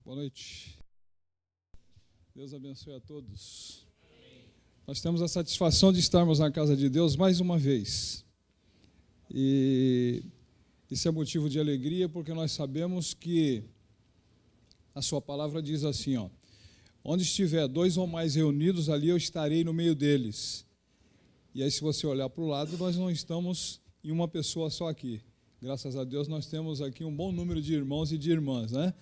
Boa noite. Deus abençoe a todos. Nós temos a satisfação de estarmos na casa de Deus mais uma vez. E isso é motivo de alegria, porque nós sabemos que a sua palavra diz assim, onde estiver 2 ou mais reunidos, ali eu estarei no meio deles. E aí, se você olhar para o lado, nós não estamos em uma pessoa só aqui. Graças a Deus, nós temos aqui um bom número de irmãos e de irmãs, né?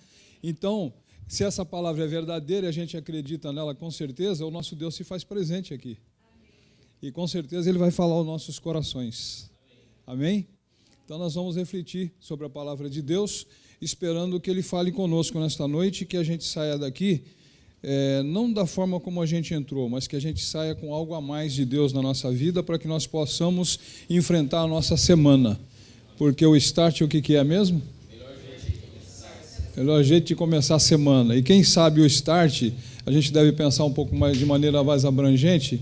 Então, se essa palavra é verdadeira e a gente acredita nela com certeza, o nosso Deus se faz presente aqui. E com certeza Ele vai falar aos nossos corações. Amém? Então nós vamos refletir sobre a palavra de Deus, esperando que Ele fale conosco nesta noite e que a gente saia daqui, não da forma como a gente entrou, mas que a gente saia com algo a mais de Deus na nossa vida, para que nós possamos enfrentar a nossa semana. Porque o start, o que é mesmo? Melhor jeito de começar a semana. E quem sabe o start, a gente deve pensar um pouco mais de maneira mais abrangente,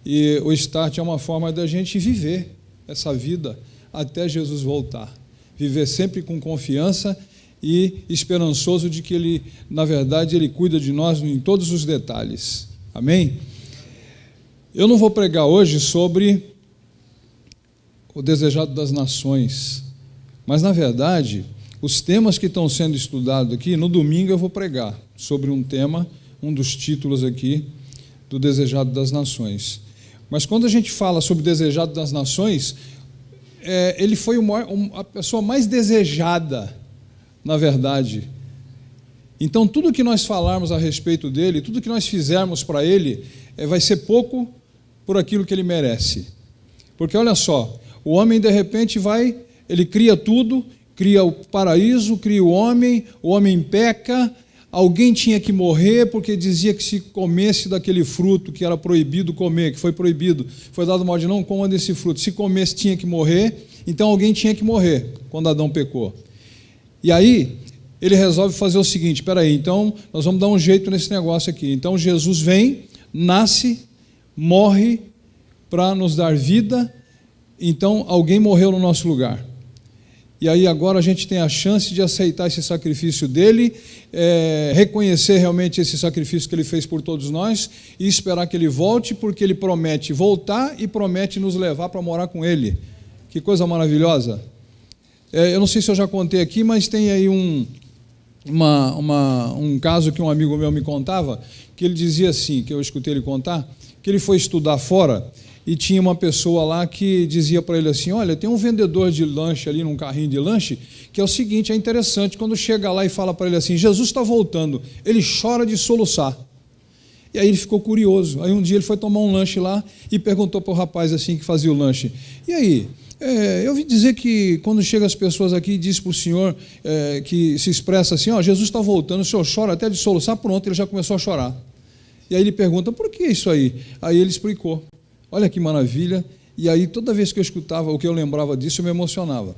e o start é uma forma da gente viver essa vida até Jesus voltar. Viver sempre com confiança e esperançoso de que Ele, na verdade, Ele cuida de nós em todos os detalhes. Amém? Eu não vou pregar hoje sobre o desejado das nações, mas, na verdade, os temas que estão sendo estudados aqui, no domingo eu vou pregar sobre um tema, um dos títulos aqui, do desejado das nações. Mas quando a gente fala sobre o desejado das nações, ele foi a pessoa mais desejada, na verdade. Então, tudo que nós falarmos a respeito dele, tudo que nós fizermos para ele, vai ser pouco por aquilo que ele merece. Porque, olha só, o homem, de repente, ele cria tudo, cria o paraíso, cria o homem peca, alguém tinha que morrer, porque dizia que se comesse daquele fruto que era proibido comer, que foi proibido, foi dado uma ordem, não coma desse fruto, se comesse tinha que morrer, então alguém tinha que morrer, quando Adão pecou. E aí, ele resolve fazer o seguinte, então nós vamos dar um jeito nesse negócio aqui. Então Jesus vem, nasce, morre para nos dar vida, então alguém morreu no nosso lugar. E aí agora a gente tem a chance de aceitar esse sacrifício dele, reconhecer realmente esse sacrifício que ele fez por todos nós e esperar que ele volte, porque ele promete voltar e promete nos levar para morar com ele. Que coisa maravilhosa! Eu não sei se eu já contei aqui, mas tem aí um caso que um amigo meu me contava, que ele dizia assim, que eu escutei ele contar, que ele foi estudar fora. E tinha uma pessoa lá que dizia para ele assim, olha, tem um vendedor de lanche ali num carrinho de lanche, que é o seguinte, é interessante, quando chega lá e fala para ele assim, Jesus está voltando, ele chora de soluçar. E aí ele ficou curioso, aí um dia ele foi tomar um lanche lá e perguntou para o rapaz assim que fazia o lanche, e aí, eu ouvi dizer que quando chegam as pessoas aqui e diz para o senhor, que se expressa assim, Jesus está voltando, o senhor chora até de soluçar, pronto, ele já começou a chorar. E aí ele pergunta, por que isso aí? Aí ele explicou. Olha que maravilha, e aí toda vez que eu escutava, o que eu lembrava disso, eu me emocionava.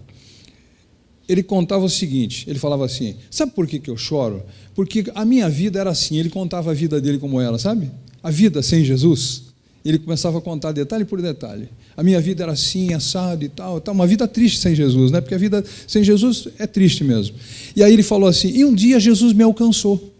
Ele contava o seguinte, ele falava assim, sabe por que eu choro? Porque a minha vida era assim, ele contava a vida dele como era, sabe? A vida sem Jesus, ele começava a contar detalhe por detalhe. A minha vida era assim, assado e tal, uma vida triste sem Jesus, né? Porque a vida sem Jesus é triste mesmo. E aí ele falou assim, e um dia Jesus me alcançou,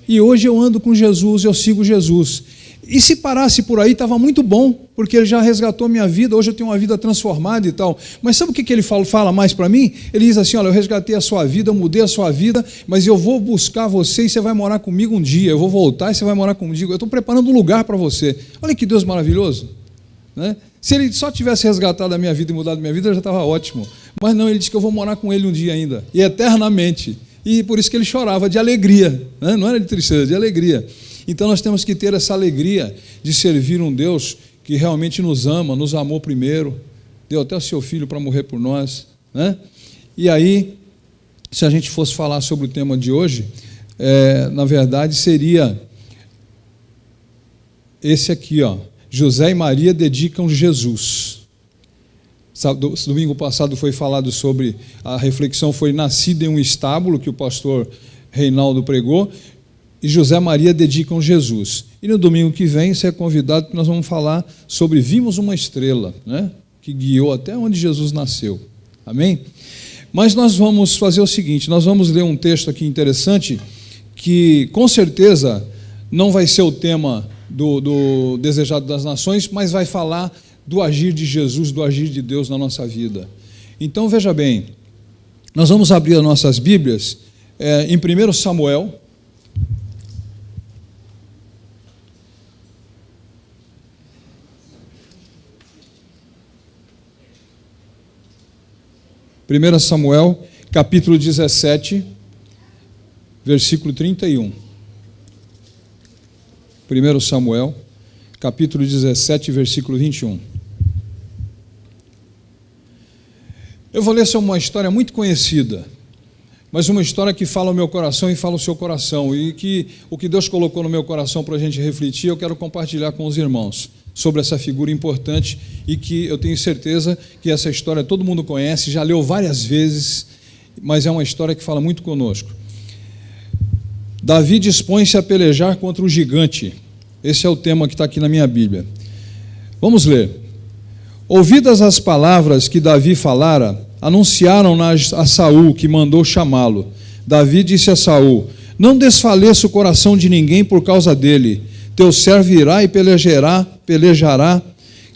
e hoje eu ando com Jesus, eu sigo Jesus. E se parasse por aí, estava muito bom, porque ele já resgatou minha vida, hoje eu tenho uma vida transformada e tal. Mas sabe o que ele fala mais para mim? Ele diz assim, olha, eu resgatei a sua vida, eu mudei a sua vida, mas eu vou buscar você e você vai morar comigo um dia, eu vou voltar e você vai morar comigo, eu estou preparando um lugar para você. Olha que Deus maravilhoso, né? Se ele só tivesse resgatado a minha vida e mudado a minha vida, já estava ótimo. Mas não, ele disse que eu vou morar com ele um dia ainda, e eternamente. E por isso que ele chorava de alegria, né? Não era de tristeza, de alegria. Então nós temos que ter essa alegria de servir um Deus que realmente nos ama, nos amou primeiro, deu até o seu filho para morrer por nós, né? E aí, se a gente fosse falar sobre o tema de hoje, na verdade seria esse aqui, José e Maria dedicam Jesus. Domingo passado foi falado sobre, a reflexão foi nascida em um estábulo, que o pastor Reinaldo pregou, e José e Maria dedicam Jesus. E no domingo que vem, você é convidado, que nós vamos falar sobre vimos uma estrela, né, que guiou até onde Jesus nasceu. Amém? Mas nós vamos fazer o seguinte, nós vamos ler um texto aqui interessante, que com certeza não vai ser o tema do Desejado das Nações, mas vai falar do agir de Jesus, do agir de Deus na nossa vida. Então, veja bem, nós vamos abrir as nossas Bíblias em 1 Samuel, capítulo 17, versículo 31. 1 Samuel, capítulo 17, versículo 21. Eu vou ler essa uma história muito conhecida, mas uma história que fala o meu coração e fala o seu coração, e que o que Deus colocou no meu coração para a gente refletir, eu quero compartilhar com os irmãos sobre essa figura importante, e que eu tenho certeza que essa história todo mundo conhece, já leu várias vezes, mas é uma história que fala muito conosco. Davi dispõe-se a pelejar contra o gigante. Esse é o tema que está aqui na minha Bíblia. Vamos ler. Ouvidas as palavras que Davi falara, anunciaram-nas a Saul, que mandou chamá-lo. Davi disse a Saul: não desfaleça o coração de ninguém por causa dele. Teu servo irá e pelejará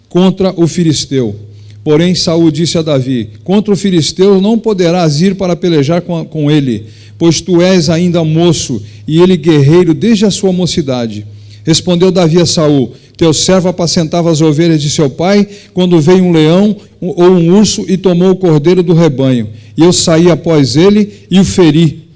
contra o filisteu. Porém Saul disse a Davi: contra o filisteu não poderás ir para pelejar com ele, pois tu és ainda moço, e ele guerreiro desde a sua mocidade. Respondeu Davi a Saul: teu servo apacentava as ovelhas de seu pai, quando veio um leão ou um urso e tomou o cordeiro do rebanho. E eu saí após ele e o feri,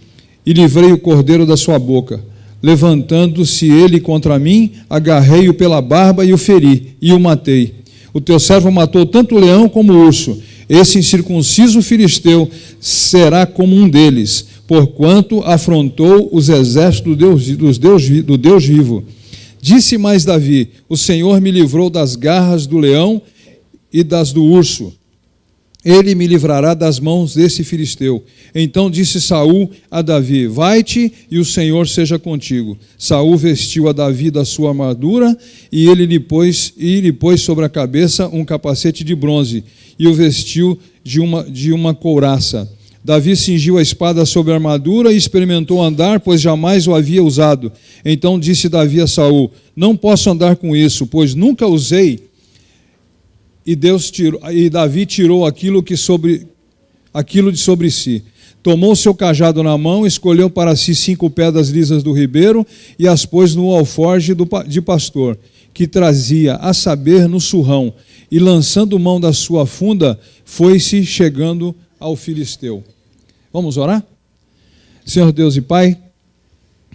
e livrei o cordeiro da sua boca. Levantando-se ele contra mim, agarrei-o pela barba e o feri, e o matei. O teu servo matou tanto o leão como o urso. Esse incircunciso filisteu será como um deles, porquanto afrontou os exércitos do Deus vivo. Disse mais Davi: o Senhor me livrou das garras do leão e das do urso. Ele me livrará das mãos desse filisteu. Então disse Saul a Davi: vai-te e o Senhor seja contigo. Saul vestiu a Davi da sua armadura e lhe pôs sobre a cabeça um capacete de bronze e o vestiu de uma couraça. Davi cingiu a espada sobre a armadura e experimentou andar, pois jamais o havia usado. Então disse Davi a Saul: não posso andar com isso, pois nunca usei. E Davi tirou aquilo de sobre si. Tomou seu cajado na mão, escolheu para si 5 pedras lisas do ribeiro e as pôs no alforje de pastor, que trazia, a saber, no surrão. E lançando mão da sua funda, foi-se chegando ao filisteu. Vamos orar? Senhor Deus e Pai,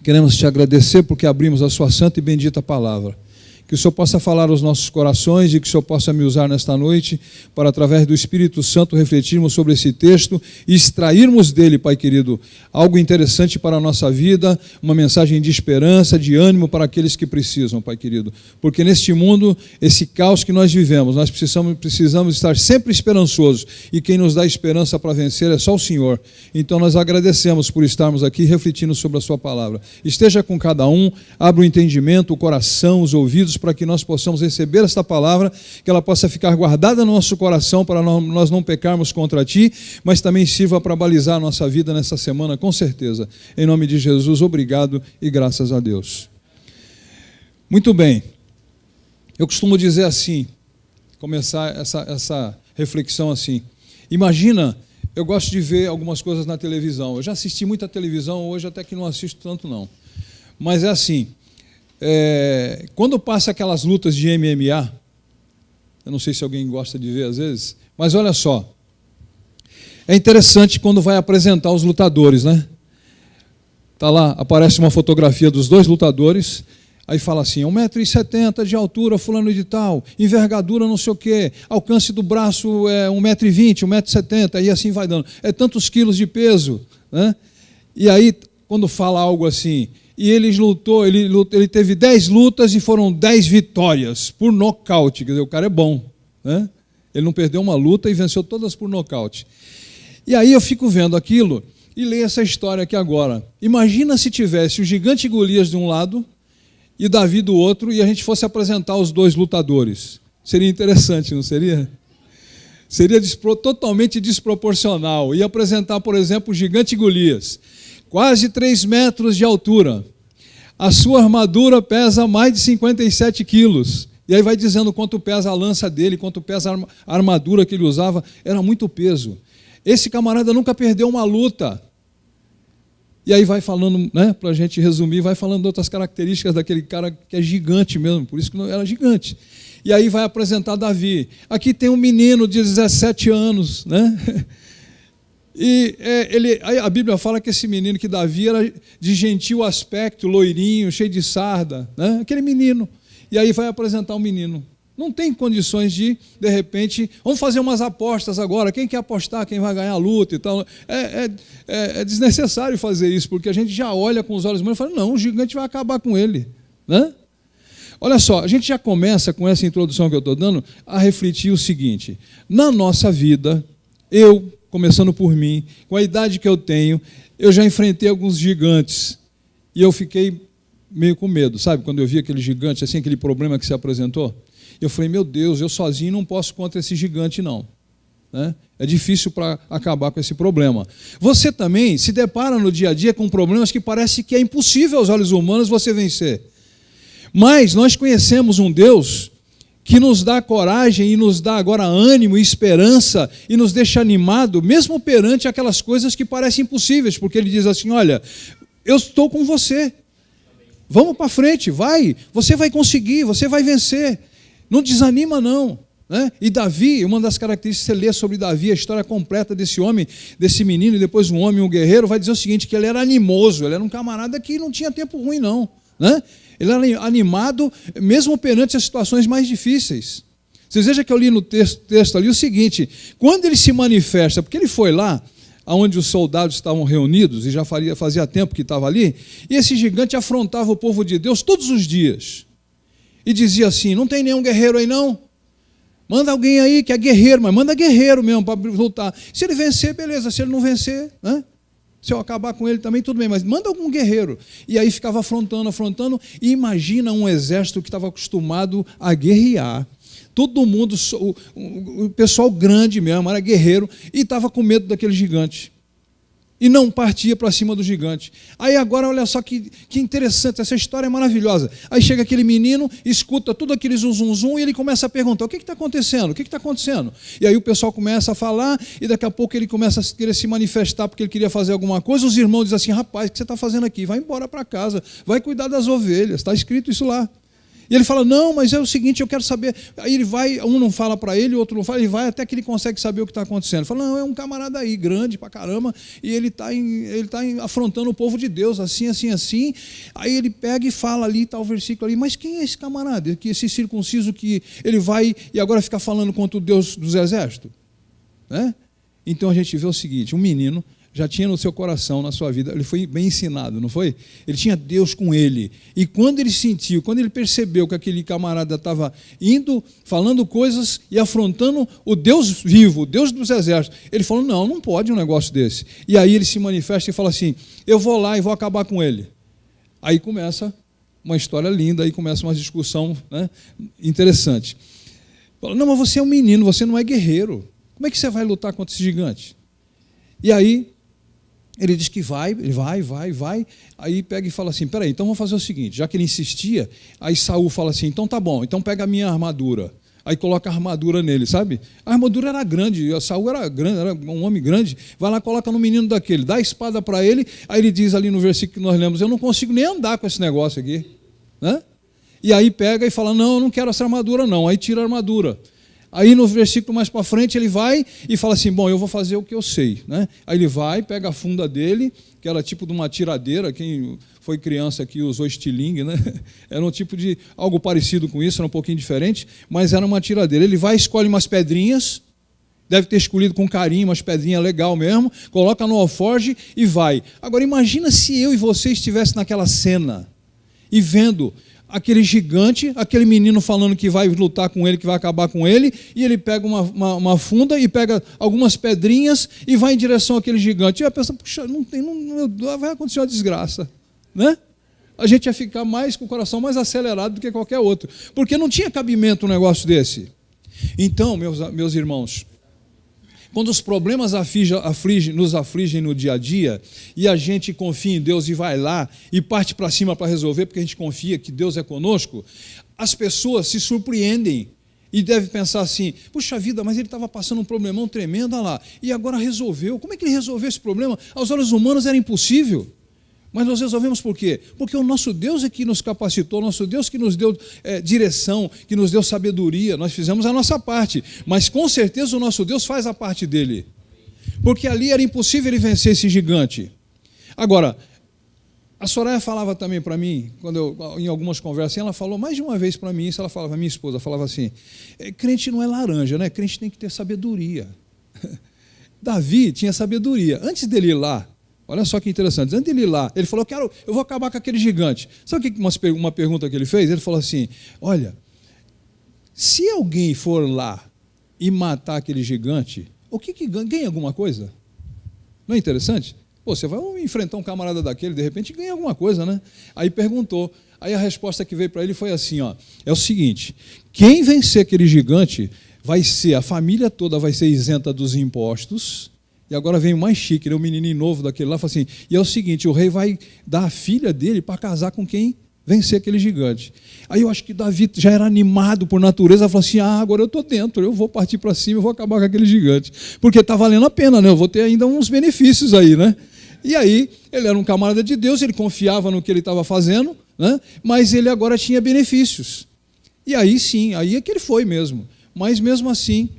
queremos te agradecer porque abrimos a sua santa e bendita palavra. Que o Senhor possa falar aos nossos corações e que o Senhor possa me usar nesta noite para, através do Espírito Santo, refletirmos sobre esse texto e extrairmos dele, Pai querido, algo interessante para a nossa vida, uma mensagem de esperança, de ânimo para aqueles que precisam, Pai querido. Porque neste mundo, esse caos que nós vivemos, nós precisamos estar sempre esperançosos, e quem nos dá esperança para vencer é só o Senhor. Então nós agradecemos por estarmos aqui refletindo sobre a sua palavra. Esteja com cada um, abra o entendimento, o coração, os ouvidos, para que nós possamos receber esta palavra, que ela possa ficar guardada no nosso coração, para nós não pecarmos contra Ti, mas também sirva para balizar a nossa vida nessa semana, com certeza. Em nome de Jesus, obrigado e graças a Deus. Muito bem, eu costumo dizer assim, começar essa reflexão assim: imagina, eu gosto de ver algumas coisas na televisão, eu já assisti muita televisão, hoje até que não assisto tanto não, mas é assim, quando passa aquelas lutas de MMA, eu não sei se alguém gosta de ver às vezes, mas olha só, é interessante quando vai apresentar os lutadores, né? Tá lá, aparece uma fotografia dos 2 lutadores, aí fala assim: 1,70 m de altura, fulano de tal, envergadura não sei o quê, alcance do braço 1,20 m, 1,70 m, e assim vai dando, tantos quilos de peso, né? E aí, quando fala algo assim, e ele teve 10 lutas e foram 10 vitórias por nocaute, quer dizer, o cara é bom, né? Ele não perdeu uma luta e venceu todas por nocaute. E aí eu fico vendo aquilo e leio essa história aqui agora. Imagina se tivesse o gigante Golias de um lado e Davi do outro, e a gente fosse apresentar os 2 lutadores. Seria interessante, não seria? Seria totalmente desproporcional. E apresentar, por exemplo, o gigante Golias quase 3 metros de altura. A sua armadura pesa mais de 57 quilos. E aí vai dizendo quanto pesa a lança dele, quanto pesa a armadura que ele usava. Era muito peso. Esse camarada nunca perdeu uma luta. E aí vai falando, né, para a gente resumir, vai falando de outras características daquele cara que é gigante mesmo, por isso que não era gigante. E aí vai apresentar Davi. Aqui tem um menino de 17 anos, né? E a Bíblia fala que esse menino, que Davi, era de gentil aspecto, loirinho, cheio de sarda, né? Aquele menino. E aí vai apresentar o menino. Não tem condições de repente, vamos fazer umas apostas agora, quem quer apostar, quem vai ganhar a luta e tal. É desnecessário fazer isso, porque a gente já olha com os olhos humanos e fala, não, o gigante vai acabar com ele, né? Olha só, a gente já começa com essa introdução que eu estou dando a refletir o seguinte: na nossa vida, começando por mim, com a idade que eu tenho, eu já enfrentei alguns gigantes e eu fiquei meio com medo, sabe? Quando eu vi aquele gigante, assim, aquele problema que se apresentou, eu falei, meu Deus, eu sozinho não posso contra esse gigante, não. Né? É difícil para acabar com esse problema. Você também se depara no dia a dia com problemas que parece que é impossível aos olhos humanos você vencer. Mas nós conhecemos um Deus que nos dá coragem e nos dá agora ânimo e esperança e nos deixa animado, mesmo perante aquelas coisas que parecem impossíveis, porque Ele diz assim, olha, eu estou com você, vamos para frente, vai, você vai conseguir, você vai vencer, não desanima não. Né? E Davi, uma das características, você lê sobre Davi, a história completa desse homem, desse menino, e depois um homem, um guerreiro, vai dizer o seguinte, que ele era animoso, ele era um camarada que não tinha tempo ruim não, né? Ele era animado, mesmo perante as situações mais difíceis. Vocês vejam que eu li no texto ali o seguinte, quando ele se manifesta, porque ele foi lá, onde os soldados estavam reunidos, e já fazia tempo que estava ali, e esse gigante afrontava o povo de Deus todos os dias, e dizia assim, não tem nenhum guerreiro aí não? Manda alguém aí que é guerreiro, mas manda guerreiro mesmo para lutar. Se ele vencer, beleza, se ele não vencer, né? Se eu acabar com ele também, tudo bem, mas manda algum guerreiro. E aí ficava afrontando, e imagina um exército que estava acostumado a guerrear. Todo mundo, o pessoal grande mesmo, era guerreiro, e estava com medo daquele gigante. E não partia para cima do gigante. Aí agora, olha só que interessante, essa história é maravilhosa. Aí chega aquele menino, escuta tudo aquele zum, e ele começa a perguntar, o que está acontecendo? O que está acontecendo? E aí o pessoal começa a falar, e daqui a pouco ele começa a querer se manifestar, porque ele queria fazer alguma coisa, os irmãos dizem assim, rapaz, o que você está fazendo aqui? Vai embora para casa, vai cuidar das ovelhas, está escrito isso lá. E ele fala, não, mas é o seguinte, eu quero saber. Aí ele vai, um não fala para ele, o outro não fala, ele vai até que ele consegue saber o que está acontecendo. Ele fala, não, é um camarada aí, grande pra caramba, e ele está afrontando o povo de Deus, assim. Aí ele pega e fala ali, está o versículo ali, mas quem é esse camarada? Que esse circunciso que ele vai e agora fica falando contra o Deus dos exércitos? Né? Então a gente vê o seguinte, um menino já tinha no seu coração, na sua vida, ele foi bem ensinado, não foi? Ele tinha Deus com ele, e quando ele percebeu que aquele camarada estava indo, falando coisas e afrontando o Deus vivo, o Deus dos exércitos, ele falou, não pode um negócio desse. E aí ele se manifesta e fala assim, eu vou lá e vou acabar com ele. Aí começa uma história linda, aí começa uma discussão, né, interessante. Fala, não, mas você é um menino, você não é guerreiro, como é que você vai lutar contra esse gigante? E aí ele diz que ele vai, aí pega e fala assim, peraí, então vamos fazer o seguinte, já que ele insistia, aí Saul fala assim, então tá bom, então pega a minha armadura, aí coloca a armadura nele, sabe? A armadura era grande, Saul era grande, era um homem grande, vai lá, coloca no menino daquele, dá a espada para ele, aí ele diz ali no versículo que nós lemos, eu não consigo nem andar com esse negócio aqui, né? E aí pega e fala, não, eu não quero essa armadura não, aí tira a armadura. Aí no versículo mais para frente ele vai e fala assim, bom, eu vou fazer o que eu sei. Né? Aí ele vai, pega a funda dele, que era tipo de uma tiradeira, quem foi criança aqui usou estilingue, né? Era um tipo de algo parecido com isso, era um pouquinho diferente, mas era uma tiradeira. Ele vai, escolhe umas pedrinhas, deve ter escolhido com carinho, umas pedrinhas legal mesmo, coloca no alforje e vai. Agora imagina se eu e você estivesse naquela cena e vendo aquele gigante, aquele menino falando que vai lutar com ele, que vai acabar com ele, e ele pega uma funda e pega algumas pedrinhas e vai em direção àquele gigante. E a pessoa, puxa, vai acontecer uma desgraça. Né? A gente ia ficar com o coração mais acelerado do que qualquer outro, porque não tinha cabimento um negócio desse. Então, meus irmãos, Quando os problemas nos afligem no dia a dia, e a gente confia em Deus e vai lá e parte para cima para resolver, porque a gente confia que Deus é conosco, as pessoas se surpreendem e devem pensar assim: puxa vida, mas ele estava passando um problemão tremendo, olha lá, e agora resolveu. Como é que ele resolveu esse problema? Aos olhos humanos era impossível. Mas nós resolvemos por quê? Porque o nosso Deus é que nos capacitou, o nosso Deus que nos deu direção, que nos deu sabedoria. Nós fizemos a nossa parte, mas com certeza o nosso Deus faz a parte dele. Porque ali era impossível ele vencer esse gigante. Agora, a Soraya falava também para mim, em algumas conversas, ela falou mais de uma vez para mim, isso ela falava, minha esposa falava assim: crente não é laranja, né? Crente tem que ter sabedoria. Davi tinha sabedoria. Antes dele ir lá, olha só que interessante, antes dele ir lá, ele falou: eu vou acabar com aquele gigante. Sabe uma pergunta que ele fez? Ele falou assim: olha, se alguém for lá e matar aquele gigante, o que ganha alguma coisa? Não é interessante? Pô, você vai enfrentar um camarada daquele, de repente ganha alguma coisa, né? Aí perguntou, aí a resposta que veio para ele foi assim, ó: é o seguinte, quem vencer aquele gigante a família toda vai ser isenta dos impostos. E agora vem o mais chique, né? O menininho novo daquele lá, fala assim: e é o seguinte, o rei vai dar a filha dele para casar com quem vencer aquele gigante. Aí eu acho que Davi já era animado por natureza, falou assim: agora eu estou dentro, eu vou partir para cima, eu vou acabar com aquele gigante, porque está valendo a pena, né? Eu vou ter ainda uns benefícios aí, né? E aí, ele era um camarada de Deus, ele confiava no que ele estava fazendo, né? Mas ele agora tinha benefícios. E aí sim, aí é que ele foi mesmo. Mas mesmo assim,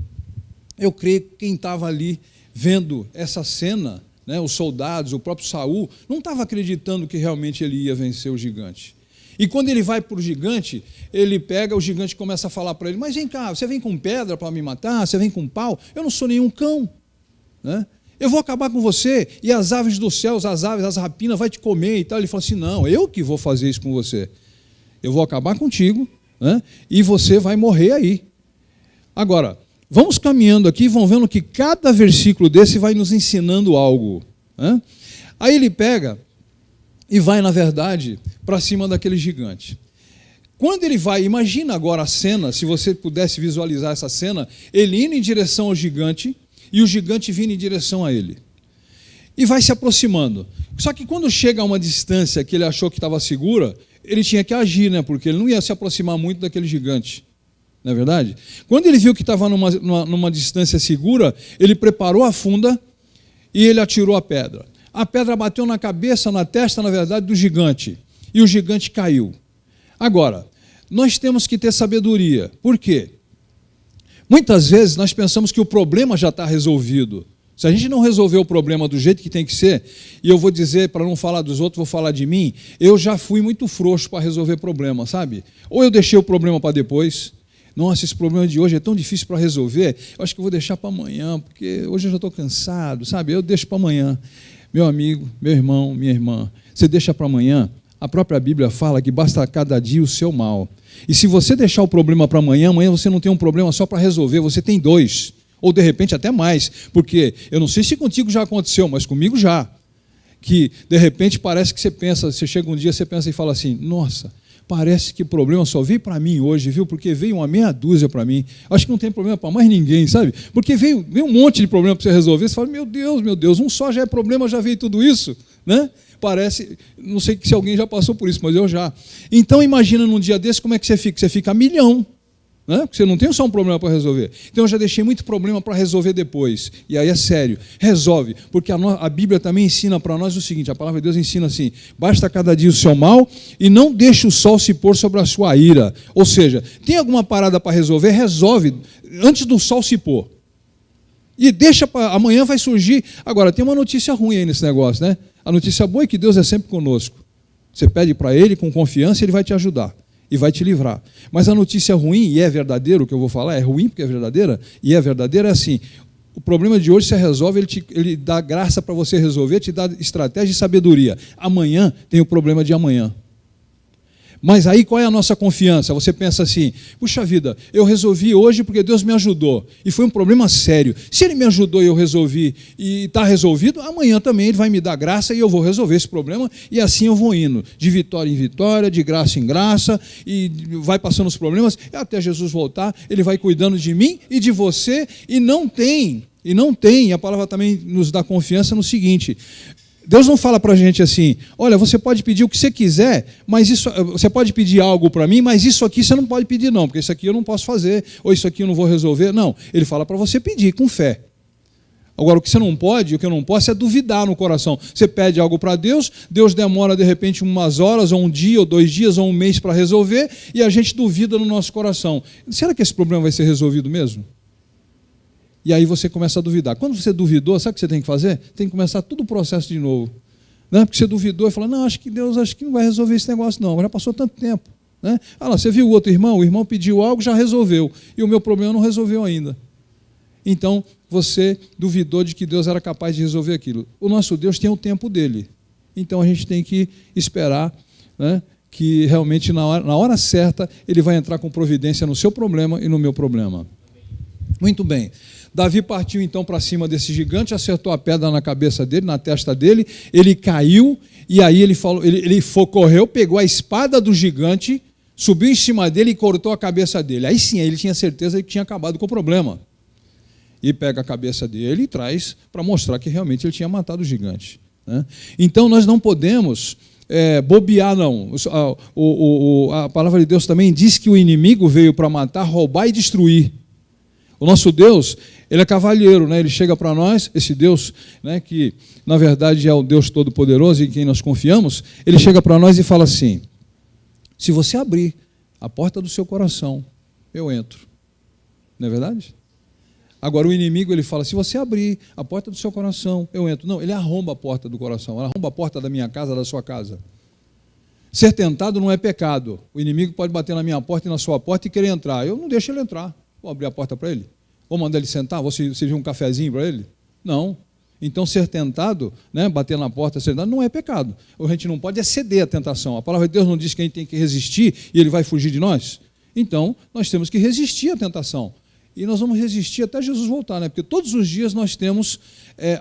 eu creio que quem estava ali vendo essa cena, né, os soldados, o próprio Saul, não estava acreditando que realmente ele ia vencer o gigante. E quando ele vai para o gigante, o gigante começa a falar para ele: mas vem cá, você vem com pedra para me matar? Você vem com pau? Eu não sou nenhum cão, né? Eu vou acabar com você, e as aves dos céus, as rapinas vai te comer e tal. Ele falou assim: não, eu que vou fazer isso com você. Eu vou acabar contigo, né, e você vai morrer aí. Agora, vamos caminhando aqui, vão vendo que cada versículo desse vai nos ensinando algo, né? Aí ele pega e vai, na verdade, para cima daquele gigante. Quando ele vai, imagina agora a cena, se você pudesse visualizar essa cena, ele indo em direção ao gigante, e o gigante vindo em direção a ele. E vai se aproximando. Só que quando chega a uma distância que ele achou que estava segura, ele tinha que agir, né? Porque ele não ia se aproximar muito daquele gigante. Não é verdade? Quando ele viu que estava numa distância segura, ele preparou a funda e ele atirou a pedra. A pedra bateu na cabeça, na testa, na verdade, do gigante. E o gigante caiu. Agora, nós temos que ter sabedoria. Por quê? Muitas vezes nós pensamos que o problema já está resolvido. Se a gente não resolver o problema do jeito que tem que ser, e eu vou dizer, para não falar dos outros, vou falar de mim, eu já fui muito frouxo para resolver problema, sabe? Ou eu deixei o problema para depois. Nossa, esse problema de hoje é tão difícil para resolver, eu acho que eu vou deixar para amanhã, porque hoje eu já estou cansado, sabe? Eu deixo para amanhã. Meu amigo, meu irmão, minha irmã, você deixa para amanhã, a própria Bíblia fala que basta a cada dia o seu mal. E se você deixar o problema para amanhã, amanhã você não tem um problema só para resolver, você tem dois, ou de repente até mais, porque eu não sei se contigo já aconteceu, mas comigo já, que de repente parece que você chega um dia, você pensa e fala assim: nossa, parece que o problema só veio para mim hoje, viu? Porque veio uma meia dúzia para mim, acho que não tem problema para mais ninguém, sabe? Porque veio um monte de problema para você resolver, você fala: meu Deus, um só já é problema, já veio tudo isso, né? Parece, não sei se alguém já passou por isso, mas eu já. Então imagina num dia desse como é que você fica? Você fica a milhão, né? Porque você não tem só um problema para resolver. Então eu já deixei muito problema para resolver depois. E aí é sério, resolve. Porque a Bíblia também ensina para nós o seguinte, a palavra de Deus ensina assim: basta cada dia o seu mal e não deixe o sol se pôr sobre a sua ira. Ou seja, tem alguma parada para resolver, resolve antes do sol se pôr. E deixa para amanhã, vai surgir. Agora, tem uma notícia ruim aí nesse negócio, né? A notícia boa é que Deus é sempre conosco. Você pede para Ele com confiança, Ele vai te ajudar e vai te livrar. Mas a notícia ruim, e é verdadeiro o que eu vou falar, é ruim porque é verdadeira, e é verdadeira, é assim: o problema de hoje você resolve, ele dá graça para você resolver, te dá estratégia e sabedoria. Amanhã tem o problema de amanhã. Mas aí qual é a nossa confiança? Você pensa assim: puxa vida, eu resolvi hoje porque Deus me ajudou. E foi um problema sério. Se Ele me ajudou e eu resolvi, e está resolvido, amanhã também Ele vai me dar graça e eu vou resolver esse problema. E assim eu vou indo, de vitória em vitória, de graça em graça, e vai passando os problemas, e até Jesus voltar, Ele vai cuidando de mim e de você, e não tem E não tem, a palavra também nos dá confiança no seguinte: Deus não fala para a gente assim, olha, você pode pedir o que você quiser, mas isso, você pode pedir algo para mim, mas isso aqui você não pode pedir não, porque isso aqui eu não posso fazer, ou isso aqui eu não vou resolver. Não, ele fala para você pedir com fé. Agora, o que você não pode, o que eu não posso é duvidar no coração. Você pede algo para Deus, Deus demora de repente umas horas, ou um dia, ou 2 dias, ou um mês para resolver, e a gente duvida no nosso coração. Será que esse problema vai ser resolvido mesmo? E aí você começa a duvidar. Quando você duvidou, sabe o que você tem que fazer? Tem que começar todo o processo de novo. Né? Porque você duvidou e falou, não, acho que Deus não vai resolver esse negócio não, já passou tanto tempo. Né? Ah lá, você viu o outro irmão? O irmão pediu algo, já resolveu. E o meu problema não resolveu ainda. Então, você duvidou de que Deus era capaz de resolver aquilo. O nosso Deus tem o tempo dele. Então, a gente tem que esperar, né, que realmente, na hora certa, ele vai entrar com providência no seu problema e no meu problema. Muito bem. Davi partiu, então, para cima desse gigante, acertou a pedra na cabeça dele, na testa dele, ele caiu, e aí ele correu, pegou a espada do gigante, subiu em cima dele e cortou a cabeça dele. Aí sim, ele tinha certeza de que tinha acabado com o problema. E pega a cabeça dele e traz para mostrar que realmente ele tinha matado o gigante. Né? Então, nós não podemos bobear, não. A palavra de Deus também diz que o inimigo veio para matar, roubar e destruir. O nosso Deus, ele é cavalheiro, né? Ele chega para nós, esse Deus, né, que na verdade é o Deus Todo-Poderoso em quem nós confiamos, ele chega para nós e fala assim, se você abrir a porta do seu coração, eu entro. Não é verdade? Agora o inimigo, ele fala, se você abrir a porta do seu coração, eu entro. Não, ele arromba a porta do coração, ele arromba a porta da minha casa, da sua casa. Ser tentado não é pecado. O inimigo pode bater na minha porta e na sua porta e querer entrar. Eu não deixo ele entrar. Vou abrir a porta para ele? Vou mandar ele sentar? Vou servir um cafezinho para ele? Não. Então, ser tentado, né, bater na porta, ser tentado, não é pecado. A gente não pode ceder à tentação. A palavra de Deus não diz que a gente tem que resistir e ele vai fugir de nós? Então, nós temos que resistir à tentação. E nós vamos resistir até Jesus voltar, né? Porque todos os dias nós temos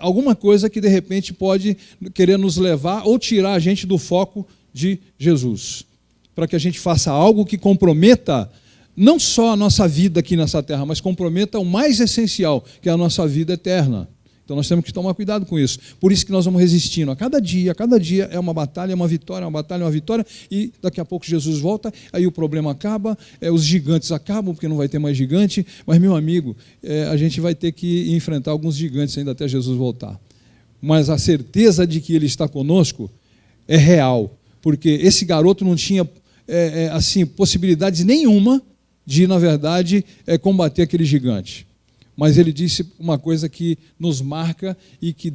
alguma coisa que, de repente, pode querer nos levar ou tirar a gente do foco de Jesus. Para que a gente faça algo que comprometa não só a nossa vida aqui nessa terra, mas comprometa o mais essencial, que é a nossa vida eterna. Então nós temos que tomar cuidado com isso. Por isso que nós vamos resistindo. A cada dia é uma batalha, é uma vitória, uma batalha, uma vitória, e daqui a pouco Jesus volta, aí o problema acaba, os gigantes acabam, porque não vai ter mais gigante, mas, meu amigo, a gente vai ter que enfrentar alguns gigantes ainda até Jesus voltar. Mas a certeza de que Ele está conosco é real, porque esse garoto não tinha assim, possibilidades nenhuma de, na verdade, combater aquele gigante. Mas ele disse uma coisa que nos marca e que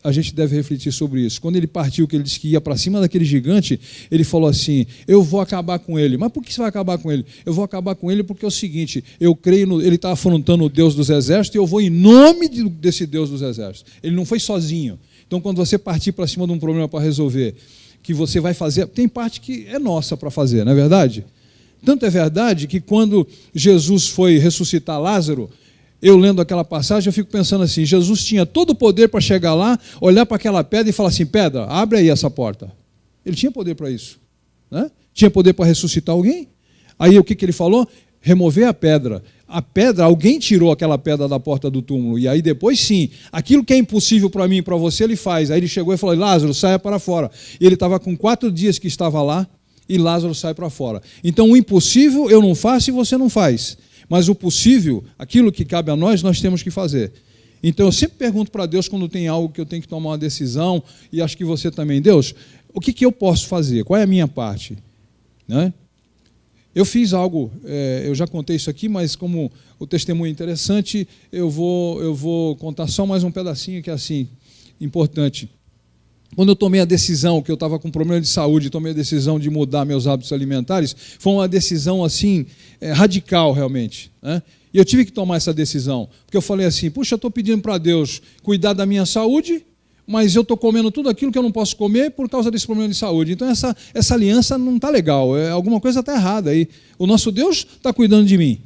a gente deve refletir sobre isso. Quando ele partiu, que ele disse que ia para cima daquele gigante, ele falou assim, eu vou acabar com ele. Mas por que você vai acabar com ele? Eu vou acabar com ele porque é o seguinte, eu creio, ele está afrontando o Deus dos exércitos e eu vou em nome desse Deus dos exércitos. Ele não foi sozinho. Então, quando você partir para cima de um problema para resolver, que você vai fazer, tem parte que é nossa para fazer, não é verdade? Tanto é verdade que quando Jesus foi ressuscitar Lázaro, eu lendo aquela passagem, eu fico pensando assim, Jesus tinha todo o poder para chegar lá, olhar para aquela pedra e falar assim, pedra, abre aí essa porta. Ele tinha poder para isso. Né? Tinha poder para ressuscitar alguém. Aí o que ele falou? Remover a pedra. A pedra, alguém tirou aquela pedra da porta do túmulo. E aí depois sim, aquilo que é impossível para mim e para você, ele faz. Aí ele chegou e falou, Lázaro, saia para fora. E ele estava com 4 dias que estava lá, e Lázaro sai para fora. Então, o impossível eu não faço e você não faz. Mas o possível, aquilo que cabe a nós temos que fazer. Então, eu sempre pergunto para Deus quando tem algo que eu tenho que tomar uma decisão, e acho que você também, Deus, o que eu posso fazer? Qual é a minha parte? Né? Eu fiz algo, eu já contei isso aqui, mas como o testemunho é interessante, eu vou contar só mais um pedacinho que é assim, importante. Quando eu tomei a decisão, que eu estava com problema de saúde, tomei a decisão de mudar meus hábitos alimentares, foi uma decisão assim, radical realmente. Né? E eu tive que tomar essa decisão, porque eu falei assim, puxa, eu estou pedindo para Deus cuidar da minha saúde, mas eu estou comendo tudo aquilo que eu não posso comer por causa desse problema de saúde. Então essa aliança não está legal, alguma coisa está errada aí. O nosso Deus está cuidando de mim,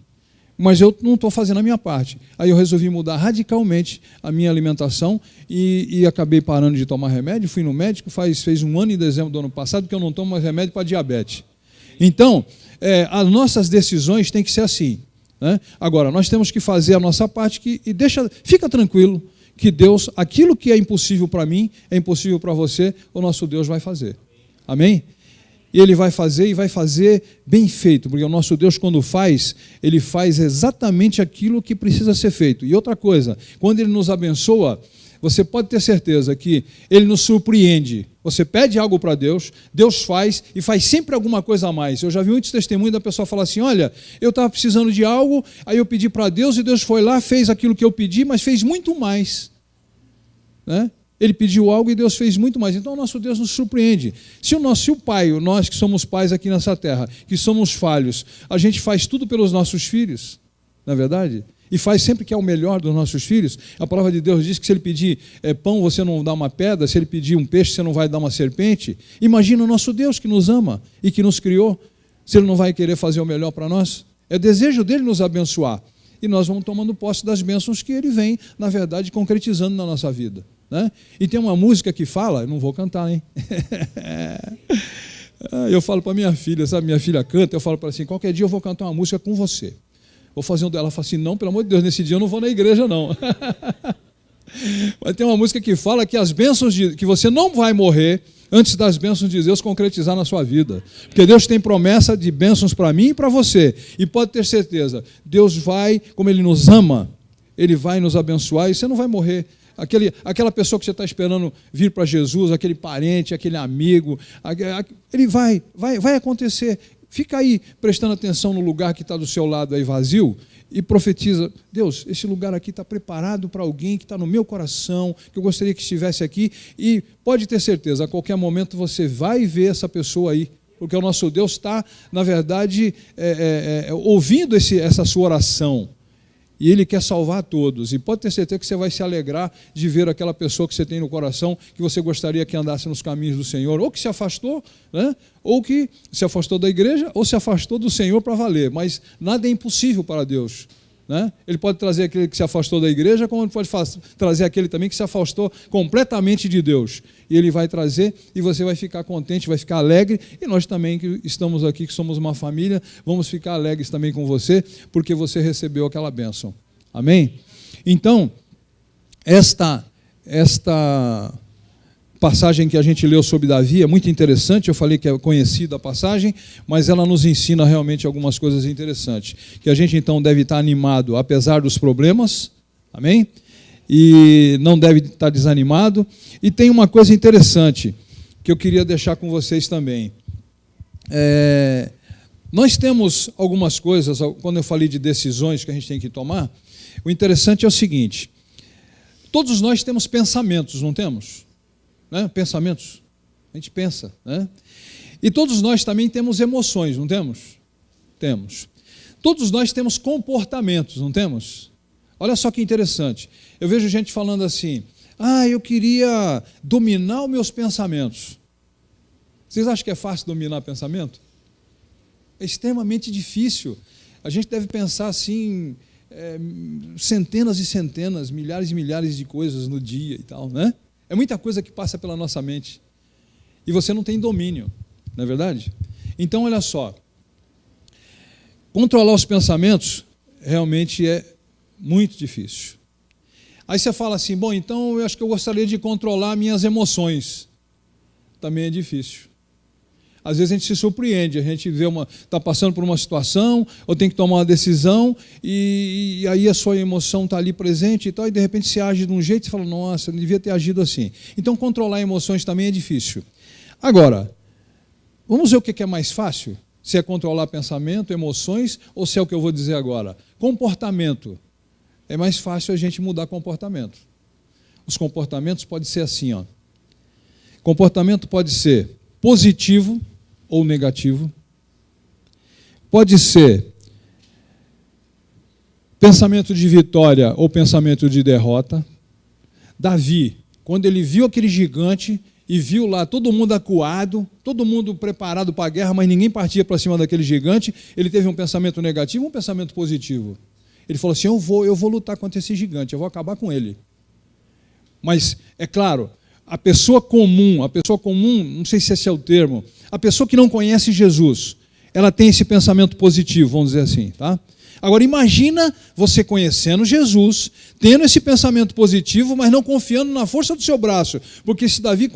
mas eu não estou fazendo a minha parte. Aí eu resolvi mudar radicalmente a minha alimentação e acabei parando de tomar remédio. Fui no médico, fez 1 ano em dezembro do ano passado que eu não tomo mais remédio para diabetes. Então, as nossas decisões têm que ser assim. né? Agora, nós temos que fazer a nossa parte fica tranquilo que Deus, aquilo que é impossível para mim, é impossível para você, o nosso Deus vai fazer. Amém? E Ele vai fazer e vai fazer bem feito, porque o nosso Deus, quando faz, Ele faz exatamente aquilo que precisa ser feito. E outra coisa, quando Ele nos abençoa, você pode ter certeza que Ele nos surpreende. Você pede algo para Deus, Deus faz e faz sempre alguma coisa a mais. Eu já vi muitos testemunhos da pessoa falar assim, olha, eu estava precisando de algo, aí eu pedi para Deus e Deus foi lá, fez aquilo que eu pedi, mas fez muito mais. Né? Ele pediu algo e Deus fez muito mais. Então o nosso Deus nos surpreende. Se o Pai, nós que somos pais aqui nessa terra, que somos falhos, a gente faz tudo pelos nossos filhos, não é verdade? E faz sempre que é o melhor dos nossos filhos. A palavra de Deus diz que se Ele pedir pão, você não dá uma pedra, se Ele pedir um peixe, você não vai dar uma serpente. Imagina o nosso Deus que nos ama e que nos criou, se Ele não vai querer fazer o melhor para nós. É desejo dEle nos abençoar. E nós vamos tomando posse das bênçãos que Ele vem, na verdade, concretizando na nossa vida. Né? E tem uma música que fala, não vou cantar, hein? Eu falo para minha filha, sabe, minha filha canta, eu falo para ela assim, qualquer dia eu vou cantar uma música com você. Vou fazer um dela, ela fala assim, não, pelo amor de Deus, nesse dia eu não vou na igreja, não. Mas tem uma música que fala que as bênçãos, que você não vai morrer antes das bênçãos de Deus concretizar na sua vida. Porque Deus tem promessa de bênçãos para mim e para você. E pode ter certeza, Deus vai, como Ele nos ama, Ele vai nos abençoar e você não vai morrer. Aquela pessoa que você está esperando vir para Jesus, aquele parente, aquele amigo, ele vai acontecer. Fica aí prestando atenção no lugar que está do seu lado aí vazio e profetiza, Deus, esse lugar aqui está preparado para alguém que está no meu coração, que eu gostaria que estivesse aqui, e pode ter certeza, a qualquer momento você vai ver essa pessoa aí, porque o nosso Deus está, na verdade, ouvindo essa sua oração. E Ele quer salvar todos. E pode ter certeza que você vai se alegrar de ver aquela pessoa que você tem no coração, que você gostaria que andasse nos caminhos do Senhor, ou que se afastou, né? Ou que se afastou da igreja, ou se afastou do Senhor para valer. Mas nada é impossível para Deus. Né? Ele pode trazer aquele que se afastou da igreja, como ele pode trazer aquele também que se afastou completamente de Deus. E Ele vai trazer, e você vai ficar contente, vai ficar alegre, e nós também que estamos aqui, que somos uma família, vamos ficar alegres também com você, porque você recebeu aquela bênção. Amém? Então, esta passagem que a gente leu sobre Davi é muito interessante, eu falei que é conhecida a passagem, mas ela nos ensina realmente algumas coisas interessantes, que a gente então deve estar animado apesar dos problemas, amém? E não deve estar desanimado. E tem uma coisa interessante que eu queria deixar com vocês também. Nós temos algumas coisas, quando eu falei de decisões que a gente tem que tomar, o interessante é o seguinte, todos nós temos pensamentos, não temos? Né? Pensamentos, a gente pensa, né? E todos nós também temos emoções, não temos? Temos. Todos nós temos comportamentos, não temos? Olha só que interessante, eu vejo gente falando assim, eu queria dominar os meus pensamentos. Vocês acham que é fácil dominar pensamento? É extremamente difícil, a gente deve pensar assim, centenas e centenas, milhares e milhares de coisas no dia e tal, né? É muita coisa que passa pela nossa mente. E você não tem domínio, não é verdade? Então, olha só. Controlar os pensamentos realmente é muito difícil. Aí você fala assim, bom, então eu acho que eu gostaria de controlar minhas emoções. Também é difícil. Às vezes a gente se surpreende, a gente está passando por uma situação, ou tem que tomar uma decisão, e aí a sua emoção está ali presente e tal, e de repente você age de um jeito e você fala, nossa, eu não devia ter agido assim. Então controlar emoções também é difícil. Agora, vamos ver o que é mais fácil? Se é controlar pensamento, emoções, ou se é o que eu vou dizer agora? Comportamento. É mais fácil a gente mudar comportamento. Os comportamentos podem ser assim, ó. Comportamento pode ser positivo ou negativo, pode ser pensamento de vitória ou pensamento de derrota. Davi, quando ele viu aquele gigante e viu lá todo mundo acuado, todo mundo preparado para a guerra, mas ninguém partia para cima daquele gigante, ele teve um pensamento negativo ou um pensamento positivo? Ele falou assim, eu vou lutar contra esse gigante, eu vou acabar com ele. Mas, é claro, a pessoa comum, não sei se esse é o termo, a pessoa que não conhece Jesus, ela tem esse pensamento positivo, vamos dizer assim, tá? Agora imagina você conhecendo Jesus, tendo esse pensamento positivo, mas não confiando na força do seu braço. Porque se Davi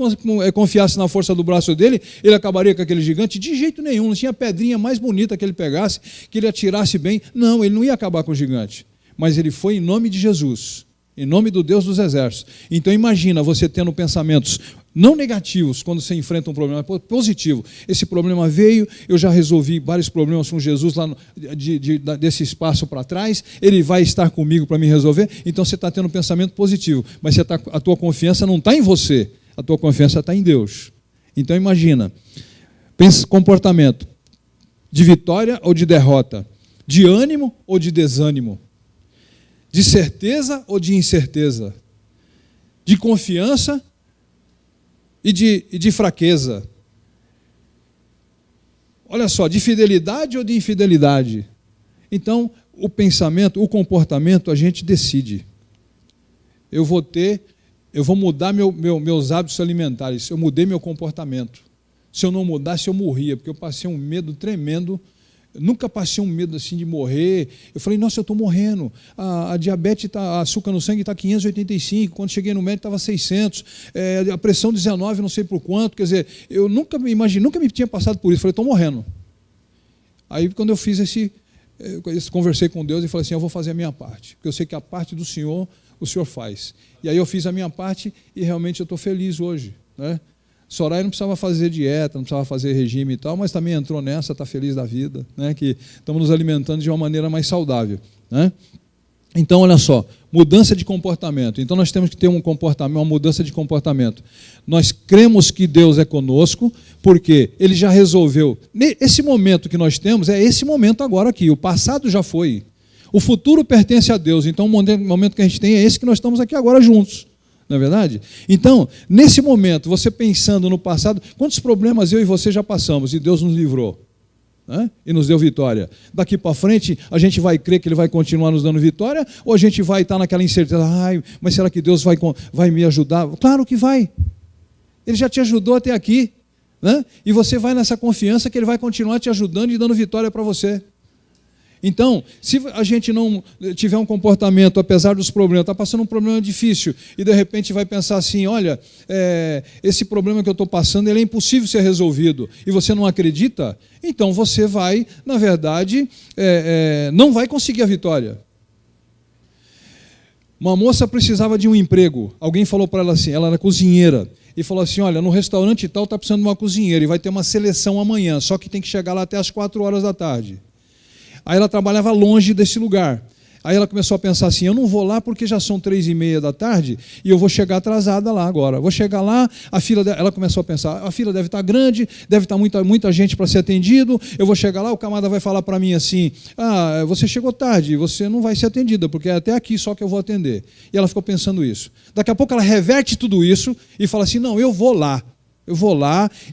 confiasse na força do braço dele, ele acabaria com aquele gigante? De jeito nenhum, não tinha pedrinha mais bonita que ele pegasse, que ele atirasse bem. Não, ele não ia acabar com o gigante. Mas ele foi em nome de Jesus, em nome do Deus dos exércitos. Então imagina você tendo pensamentos não negativos quando você enfrenta um problema, positivo. Esse problema veio, eu já resolvi vários problemas com Jesus lá desse espaço para trás, ele vai estar comigo para me resolver. Então você está tendo um pensamento positivo, mas a tua confiança não está em você, a tua confiança está em Deus. Então imagina, comportamento de vitória ou de derrota, de ânimo ou de desânimo, de certeza ou de incerteza, de confiança e de fraqueza. Olha só, de fidelidade ou de infidelidade. Então, o pensamento, o comportamento, a gente decide. Eu vou mudar meus hábitos alimentares. Eu mudei meu comportamento. Se eu não mudasse, eu morria, porque eu passei um medo tremendo. Eu nunca passei um medo assim de morrer. Eu falei, nossa, eu estou morrendo. A diabetes, a açúcar no sangue está 585. Quando cheguei no médico estava 600. A pressão 19, não sei por quanto. Quer dizer, eu nunca me imaginei, nunca me tinha passado por isso. Eu falei, estou morrendo. Aí quando eu fiz conversei com Deus e falei assim, eu vou fazer a minha parte. Porque eu sei que a parte do Senhor, o Senhor faz. E aí eu fiz a minha parte e realmente eu estou feliz hoje, né? Soraya não precisava fazer dieta, não precisava fazer regime e tal, mas também entrou nessa, está feliz da vida, né? Que estamos nos alimentando de uma maneira mais saudável, né? Então, olha só, mudança de comportamento. Então, nós temos que ter uma mudança de comportamento. Nós cremos que Deus é conosco, porque Ele já resolveu. Esse momento que nós temos é esse momento agora aqui, o passado já foi. O futuro pertence a Deus, então o momento que a gente tem é esse que nós estamos aqui agora juntos. Não é verdade? Então, nesse momento, você pensando no passado, quantos problemas eu e você já passamos e Deus nos livrou, né? E nos deu vitória. Daqui para frente, a gente vai crer que Ele vai continuar nos dando vitória ou a gente vai estar naquela incerteza, mas será que Deus vai me ajudar? Claro que vai. Ele já te ajudou até aqui, né? E você vai nessa confiança que Ele vai continuar te ajudando e dando vitória para você. Então, se a gente não tiver um comportamento, apesar dos problemas, está passando um problema difícil, e de repente vai pensar assim, olha, esse problema que eu estou passando, ele é impossível ser resolvido, e você não acredita, então você vai, na verdade, não vai conseguir a vitória. Uma moça precisava de um emprego, alguém falou para ela assim, ela era cozinheira, e falou assim, olha, no restaurante tal está precisando de uma cozinheira, e vai ter uma seleção amanhã, só que tem que chegar lá até as 4 horas da tarde. Aí ela trabalhava longe desse lugar. Aí ela começou a pensar assim, eu não vou lá porque já são 3h30 da tarde e eu vou chegar atrasada lá agora. Vou chegar lá, ela começou a pensar, a fila deve estar grande, deve estar muita gente para ser atendido, eu vou chegar lá, o camarada vai falar para mim assim, você chegou tarde, você não vai ser atendida, porque é até aqui só que eu vou atender. E ela ficou pensando isso. Daqui a pouco ela reverte tudo isso e fala assim, não, eu vou lá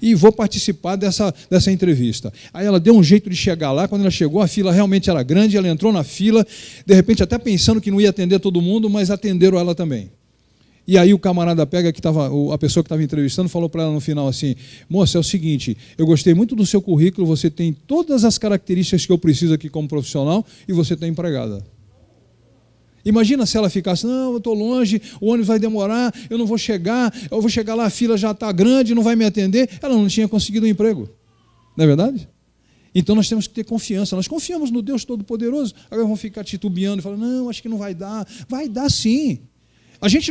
e vou participar dessa entrevista. Aí ela deu um jeito de chegar lá, quando ela chegou, a fila realmente era grande, ela entrou na fila, de repente até pensando que não ia atender todo mundo, mas atenderam ela também. E aí o camarada pega, a pessoa que estava entrevistando, falou para ela no final assim, moça, é o seguinte, eu gostei muito do seu currículo, você tem todas as características que eu preciso aqui como profissional e você está empregada. Imagina se ela ficasse, não, eu estou longe, o ônibus vai demorar, eu não vou chegar, eu vou chegar lá, a fila já está grande, não vai me atender. Ela não tinha conseguido um emprego. Não é verdade? Então nós temos que ter confiança. Nós confiamos no Deus Todo-Poderoso. Agora vamos ficar titubeando e falar, não, acho que não vai dar. Vai dar sim. A gente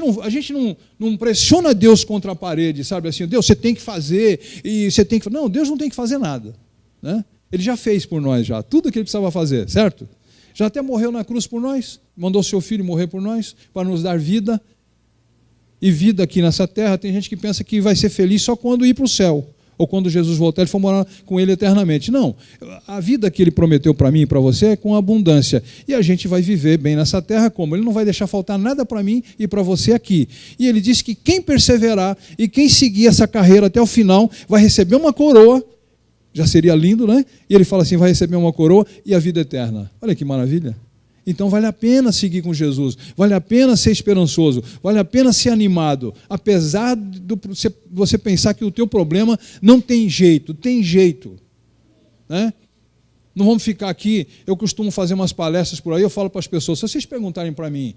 não pressiona Deus contra a parede, sabe assim, Deus, você tem que fazer, e você tem que... Não, Deus não tem que fazer nada, né? Ele já fez por nós, já, tudo o que Ele precisava fazer, certo? Já até morreu na cruz por nós, mandou seu Filho morrer por nós, para nos dar vida. E vida aqui nessa terra, tem gente que pensa que vai ser feliz só quando ir para o céu, ou quando Jesus voltar, Ele for morar com Ele eternamente. Não, a vida que Ele prometeu para mim e para você é com abundância. E a gente vai viver bem nessa terra como? Ele não vai deixar faltar nada para mim e para você aqui. E Ele diz que quem perseverar e quem seguir essa carreira até o final, vai receber uma coroa. Já seria lindo, né? E Ele fala assim, vai receber uma coroa e a vida eterna. Olha que maravilha. Então vale a pena seguir com Jesus, vale a pena ser esperançoso, vale a pena ser animado, apesar de você pensar que o teu problema não tem jeito, né? Não vamos ficar aqui, eu costumo fazer umas palestras por aí, eu falo para as pessoas, se vocês perguntarem para mim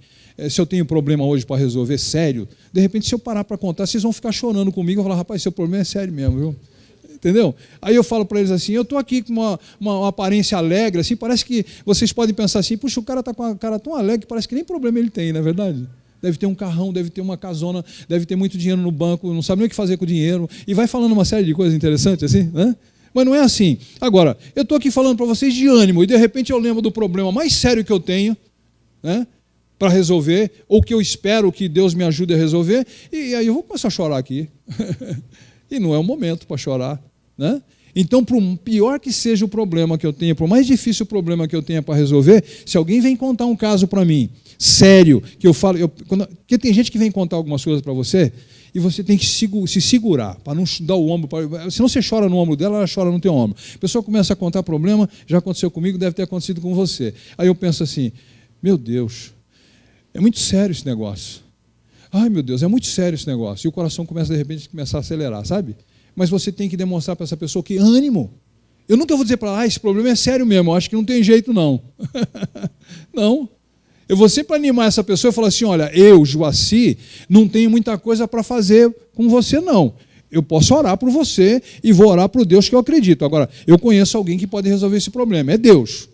se eu tenho problema hoje para resolver, sério, de repente se eu parar para contar, vocês vão ficar chorando comigo, eu vou falar, rapaz, seu problema é sério mesmo, viu? Entendeu? Aí eu falo para eles assim, eu estou aqui com uma aparência alegre, assim, parece que vocês podem pensar assim, puxa, o cara está com a cara tão alegre, parece que nem problema ele tem, não é verdade? Deve ter um carrão, deve ter uma casona, deve ter muito dinheiro no banco, não sabe nem o que fazer com o dinheiro, e vai falando uma série de coisas interessantes assim, né? Mas não é assim. Agora, eu estou aqui falando para vocês de ânimo, e de repente eu lembro do problema mais sério que eu tenho, né, para resolver, ou que eu espero que Deus me ajude a resolver, e aí eu vou começar a chorar aqui. E não é o momento para chorar, né? Então, por pior que seja o problema que eu tenha, por mais difícil o problema que eu tenha para resolver, se alguém vem contar um caso para mim, sério, que eu falo, porque tem gente que vem contar algumas coisas para você, e você tem que se segurar, para não dar o ombro. Senão você chora no ombro dela, ela chora no teu ombro. A pessoa começa a contar problema, já aconteceu comigo, deve ter acontecido com você. Aí eu penso assim, meu Deus, é muito sério esse negócio. Ai, meu Deus, é muito sério esse negócio. E o coração começa, de repente, a acelerar, sabe? Mas você tem que demonstrar para essa pessoa que ânimo. Eu nunca vou dizer para ela, esse problema é sério mesmo, eu acho que não tem jeito não. Não. Eu vou sempre animar essa pessoa e falar assim, olha, eu, Joaci, não tenho muita coisa para fazer com você, não. Eu posso orar por você e vou orar para o Deus que eu acredito. Agora, eu conheço alguém que pode resolver esse problema, é Deus.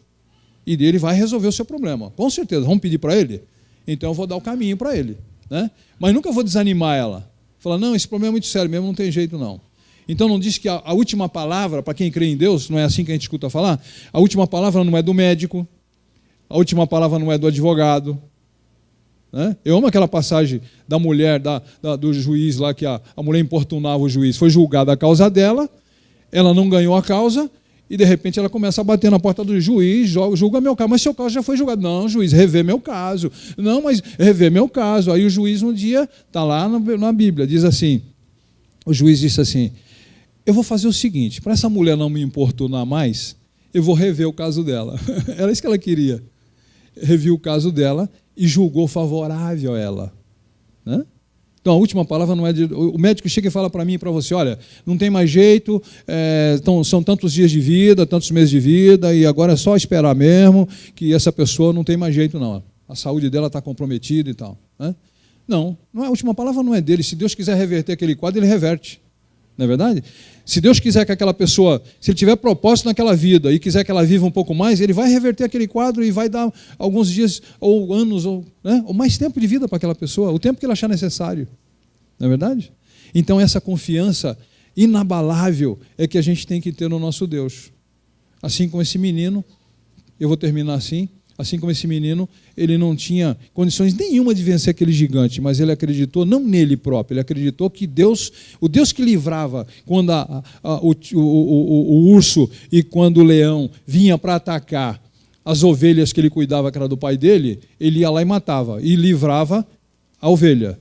E ele vai resolver o seu problema, com certeza. Vamos pedir para ele? Então eu vou dar o caminho para ele, né? Mas nunca vou desanimar ela. Falar, não, esse problema é muito sério mesmo, não tem jeito não. Então não diz que a última palavra, para quem crê em Deus, não é assim que a gente escuta falar? A última palavra não é do médico, a última palavra não é do advogado. Né? Eu amo aquela passagem da mulher, do juiz lá, que a mulher importunava o juiz. Foi julgada a causa dela, ela não ganhou a causa, e de repente ela começa a bater na porta do juiz, julga meu caso. Mas seu caso já foi julgado. Não, juiz, revê meu caso. Não, mas revê meu caso. Aí o juiz um dia, está lá na Bíblia, diz assim, o juiz disse assim, eu vou fazer o seguinte, para essa mulher não me importunar mais, eu vou rever o caso dela. Era isso que ela queria. Reviu o caso dela e julgou favorável a ela. Né? Então, a última palavra não é de... O médico chega e fala para mim e para você, olha, não tem mais jeito, são tantos dias de vida, tantos meses de vida, e agora é só esperar mesmo, que essa pessoa não tem mais jeito, não. A saúde dela está comprometida e tal. Né? Não, a última palavra não é dele. Se Deus quiser reverter aquele quadro, ele reverte. Não é verdade? Se Deus quiser que aquela pessoa, se ele tiver propósito naquela vida e quiser que ela viva um pouco mais, ele vai reverter aquele quadro e vai dar alguns dias, ou anos, ou mais tempo de vida para aquela pessoa, o tempo que ele achar necessário. Não é verdade? Então essa confiança inabalável é que a gente tem que ter no nosso Deus. Assim como esse menino, eu vou terminar assim como esse menino, ele não tinha condições nenhuma de vencer aquele gigante, mas ele acreditou não nele próprio, ele acreditou que Deus, o Deus que livrava quando o urso e quando o leão vinha para atacar as ovelhas que ele cuidava, que era do pai dele, ele ia lá e matava, e livrava a ovelha.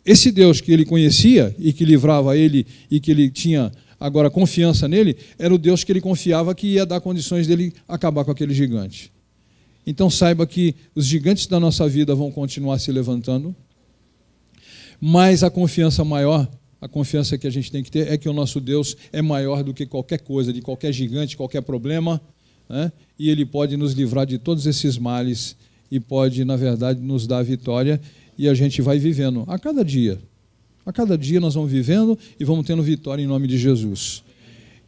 Esse Deus que ele conhecia e que livrava ele e que ele tinha agora confiança nele, era o Deus que ele confiava que ia dar condições dele acabar com aquele gigante. Então saiba que os gigantes da nossa vida vão continuar se levantando, mas a confiança maior, a confiança que a gente tem que ter é que o nosso Deus é maior do que qualquer coisa, de qualquer gigante, qualquer problema, né? E Ele pode nos livrar de todos esses males e pode, na verdade, nos dar a vitória, e a gente vai vivendo a cada dia. A cada dia nós vamos vivendo e vamos tendo vitória em nome de Jesus.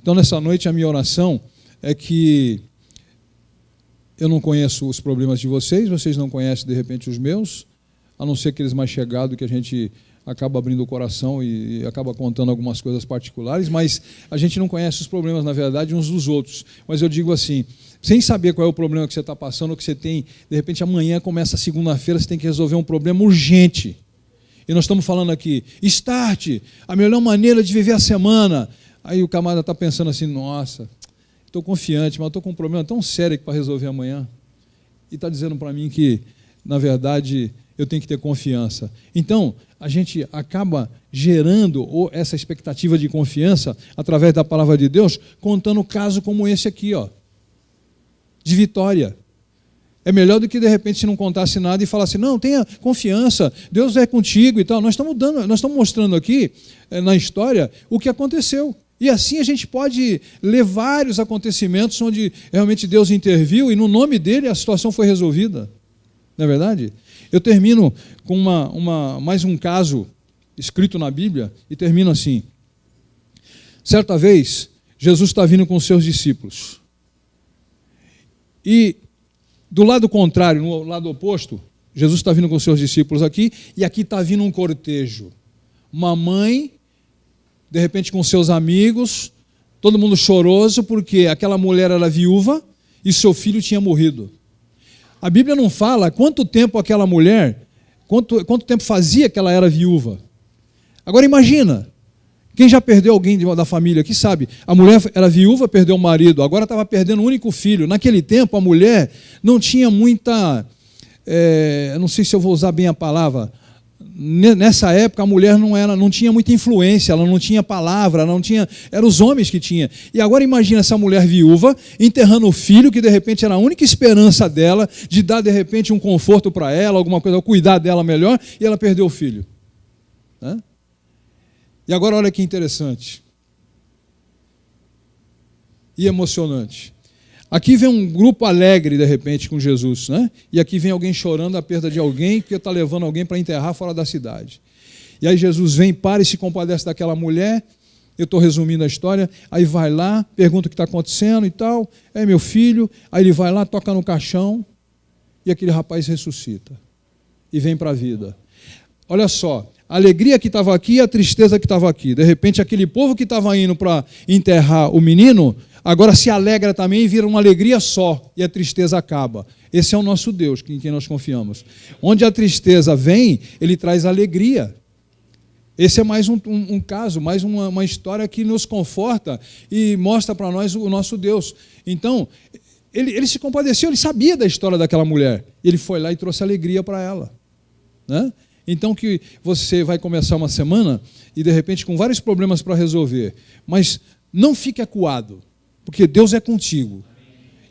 Então, nessa noite, a minha oração é que eu não conheço os problemas de vocês não conhecem, de repente, os meus, a não ser aqueles mais chegados que a gente acaba abrindo o coração e acaba contando algumas coisas particulares, mas a gente não conhece os problemas, na verdade, uns dos outros. Mas eu digo assim, sem saber qual é o problema que você está passando, ou que você tem, de repente, amanhã começa a segunda-feira, você tem que resolver um problema urgente. E nós estamos falando aqui, start, a melhor maneira de viver a semana. Aí o camarada está pensando assim, nossa, estou confiante, mas estou com um problema tão sério para resolver amanhã. E está dizendo para mim que, na verdade, eu tenho que ter confiança. Então, a gente acaba gerando essa expectativa de confiança através da palavra de Deus, contando um caso como esse aqui, ó, de vitória. É melhor do que, de repente, se não contasse nada e falasse, não, tenha confiança, Deus é contigo e tal. Nós estamos mostrando aqui, na história, o que aconteceu. E assim a gente pode ler vários acontecimentos onde realmente Deus interviu e no nome dele a situação foi resolvida. Não é verdade? Eu termino com mais um caso escrito na Bíblia e termino assim. Certa vez, Jesus está vindo com os seus discípulos. E do lado contrário, no lado oposto, Jesus está vindo com os seus discípulos aqui, e aqui está vindo um cortejo. Uma mãe, de repente com seus amigos, todo mundo choroso, porque aquela mulher era viúva e seu filho tinha morrido. A Bíblia não fala quanto tempo aquela mulher, quanto tempo fazia que ela era viúva. Agora imagina, quem já perdeu alguém da família aqui sabe, a mulher era viúva, perdeu o marido, agora estava perdendo o único filho. Naquele tempo a mulher não tinha muita, não sei se eu vou usar bem a palavra, nessa época a mulher não tinha muita influência, ela não tinha palavra, eram os homens que tinham. E agora imagina essa mulher viúva enterrando o filho, que de repente era a única esperança dela, de dar de repente um conforto para ela, alguma coisa, cuidar dela melhor, e ela perdeu o filho. Né? E agora olha que interessante e emocionante. Aqui vem um grupo alegre, de repente, com Jesus, né? E aqui vem alguém chorando a perda de alguém que está levando alguém para enterrar fora da cidade. E aí Jesus vem, para e se compadece daquela mulher. Eu estou resumindo a história. Aí vai lá, pergunta o que está acontecendo e tal. É meu filho. Aí ele vai lá, toca no caixão e aquele rapaz ressuscita e vem para a vida. Olha só, a alegria que estava aqui e a tristeza que estava aqui. De repente, aquele povo que estava indo para enterrar o menino, agora se alegra também e vira uma alegria só, e a tristeza acaba. Esse é o nosso Deus, em quem nós confiamos. Onde a tristeza vem, ele traz alegria. Esse é mais um caso, mais uma história que nos conforta e mostra para nós o nosso Deus. Então, ele se compadeceu, ele sabia da história daquela mulher. Ele foi lá e trouxe alegria para ela. Né? Então que você vai começar uma semana e de repente com vários problemas para resolver, mas não fique acuado, porque Deus é contigo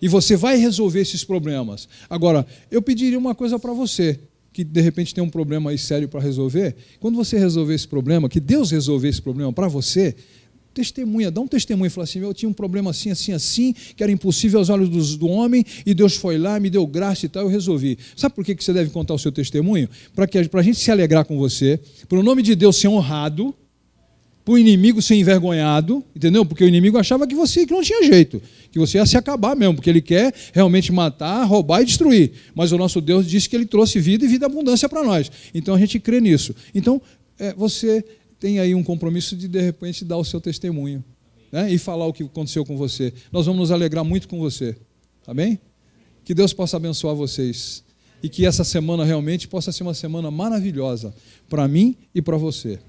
e você vai resolver esses problemas. Agora, eu pediria uma coisa para você, que de repente tem um problema aí sério para resolver. Quando você resolver esse problema, que Deus resolver esse problema para você, testemunha, dá um testemunho e fala assim: eu tinha um problema assim, assim, assim, que era impossível aos olhos do homem, e Deus foi lá, me deu graça e tal, eu resolvi. Sabe por que você deve contar o seu testemunho? Para a gente se alegrar com você, para o nome de Deus ser honrado, para o inimigo ser envergonhado, entendeu? Porque o inimigo achava que não tinha jeito, que você ia se acabar mesmo, porque ele quer realmente matar, roubar e destruir. Mas o nosso Deus disse que ele trouxe vida e vida e abundância para nós. Então a gente crê nisso. Então, você tem aí um compromisso de repente, dar o seu testemunho, né? E falar o que aconteceu com você. Nós vamos nos alegrar muito com você. Tá bem? Que Deus possa abençoar vocês. E que essa semana realmente possa ser uma semana maravilhosa para mim e para você.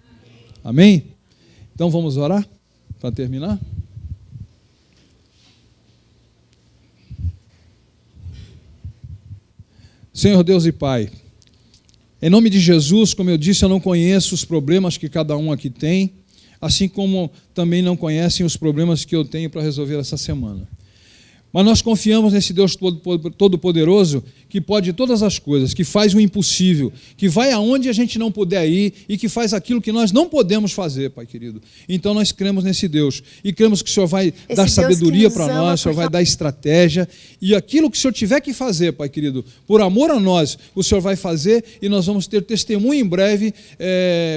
Amém? Então vamos orar para terminar? Senhor Deus e Pai, em nome de Jesus, como eu disse, eu não conheço os problemas que cada um aqui tem, assim como também não conhecem os problemas que eu tenho para resolver essa semana. Mas nós confiamos nesse Deus Todo-Poderoso, que pode todas as coisas, que faz o impossível, que vai aonde a gente não puder ir e que faz aquilo que nós não podemos fazer, Pai querido. Então nós cremos nesse Deus e cremos que o Senhor vai dar sabedoria para nós, o Senhor vai dar estratégia e aquilo que o Senhor tiver que fazer, Pai querido, por amor a nós, o Senhor vai fazer e nós vamos ter testemunho em breve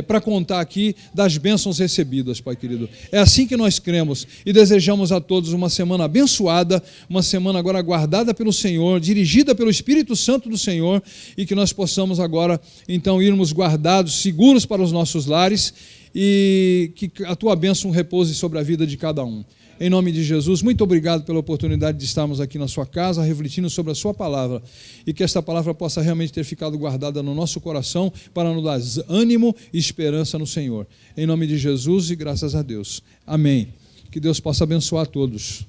para contar aqui das bênçãos recebidas, Pai querido. É assim que nós cremos e desejamos a todos uma semana abençoada, uma semana agora guardada pelo Senhor, dirigida pelo Espírito Santo do Senhor, e que nós possamos agora, então, irmos guardados, seguros para os nossos lares, e que a Tua bênção repouse sobre a vida de cada um. Em nome de Jesus, muito obrigado pela oportunidade de estarmos aqui na Sua casa, refletindo sobre a Sua palavra, e que esta palavra possa realmente ter ficado guardada no nosso coração, para nos dar ânimo e esperança no Senhor. Em nome de Jesus e graças a Deus. Amém. Que Deus possa abençoar a todos.